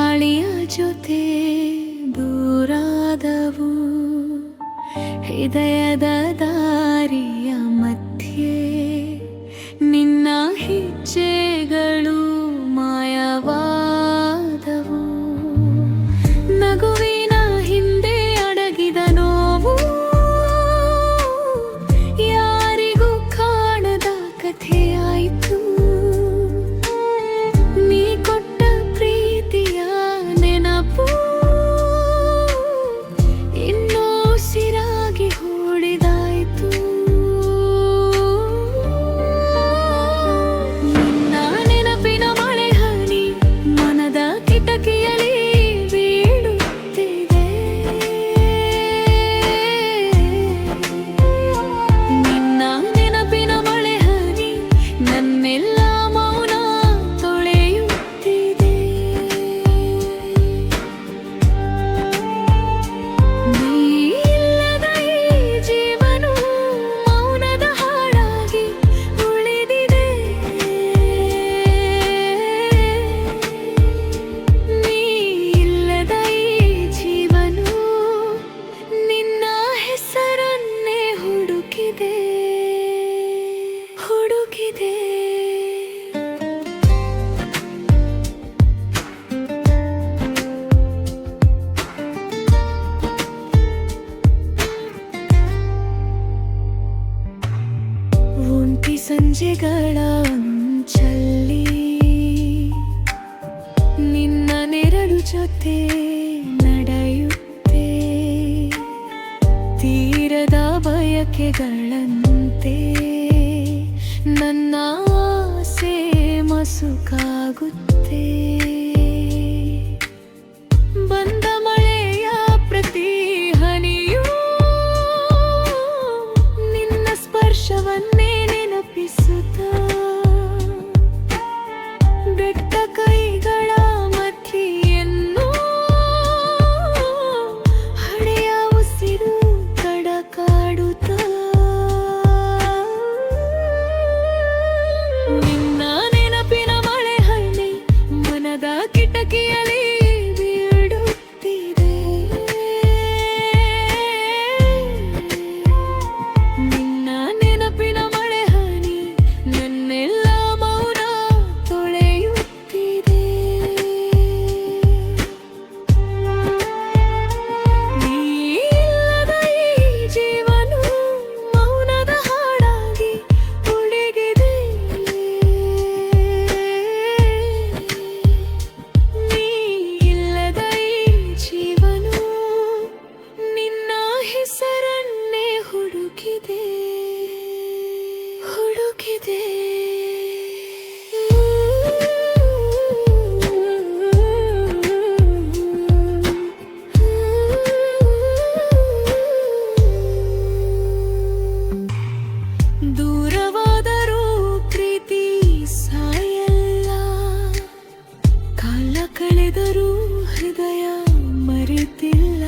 ಗಾಳಿಯ ಜೊತೆ ದೂರಾದವು, ಹೃದಯದ ದಾರಿಯ ಮಧ್ಯೆ ನಿನ್ನ ಹೆಜ್ಜೆಗಳು ಮಾಯವಾದವು. ನಗುವಿನ ಹಿಂದೆ ಅಡಗಿದ ನೋವು ಯಾರಿಗೂ ಕಾಣದ ಕಥೆಯಾಯಿತು. ನೀ ಕೊಟ್ಟ ಪ್ರೀತಿಯ ನೆನಪು ಇನ್ನೂ ಉಸಿರಾಗಿ ಹೂಡಿದಾಯಿತು. ನಿನ್ನ ನೆನಪಿನ ಮಳೆ ಹನಿ ಮನದ ಕಿಟಕಿಯಲ್ಲಿ ಬೀಳುತ್ತಿದೆ. ನಿನ್ನ ನೆನಪಿನ ಮಳೆ ಹನಿ ನನ್ನೆಲ್ಲ ಮೌನ ತೊಳೆಯುತ್ತಿದೆ. ನೀ ಇಲ್ಲದ ಈ ಜೀವನು ಮೌನದ ಹಾಡಾಗಿ ಉಳಿದಿದೆ. ನೀ ಇಲ್ಲದ ಈ ಜೀವನು ನಿನ್ನ ಹೆಸರನ್ನೇ ಹುಡುಕಿದೆ. ಒಂಟಿ ಸಂಜೆಗಳ ಅಂಚಲ್ಲಿ ನಿನ್ನ ನೆರಳು ಜೊತೆ ನಡೆಯುತ್ತೆ. ತೀರದ ಬಯಕೆಗಳಂತೆ ನನ್ನ ಆಸೆ ಮಸುಕಾಗುತ್ತೆ. ಬಂದ ಮಳೆಯ ಪ್ರತಿ ಹನಿಯೂ ನಿನ್ನ ಸ್ಪರ್ಶವನ್ನೇ ನೆನಪಿಸುತ್ತಾ, ಬೆಟ್ಟ ಕೈಗಳ ಮಧ್ಯೆಯನ್ನು ಹಳೆಯ ಉಸಿರು ಕಡಕಾಡುತ್ತಾ. ನಿನ್ನ ನೆನಪಿನ ಮಳೆ ಹನಿ ಮನದ ಕಿಟಕಿಯಲ್ಲಿ ಬೀಳುತ್ತಿದೆ. ನಿನ್ನ ನೆನಪಿನ ಮಳೆ ಹನಿ ನನ್ನೆಲ್ಲ ಮೌನ ತೊಳೆಯುತ್ತಿದೆ. ನೀ ಇಲ್ಲದ ಈ ಜೀವನು ಮೌನದ ಹಾಡಾಗಿ ಉಳಿದಿದೆ. ನೀ ಇಲ್ಲದ ಈ ಜೀವನು ನಿನ್ನ ಹೆಸರನ್ನೇ ಹುಡುಕಿದೆ. ದೂರವಾದರೂ ಪ್ರೀತಿ ಸಾಯಲ್ಲ, ಕಾಲ ಕಳೆದರೂ ಹೃದಯ ಮರೆತಿಲ್ಲ.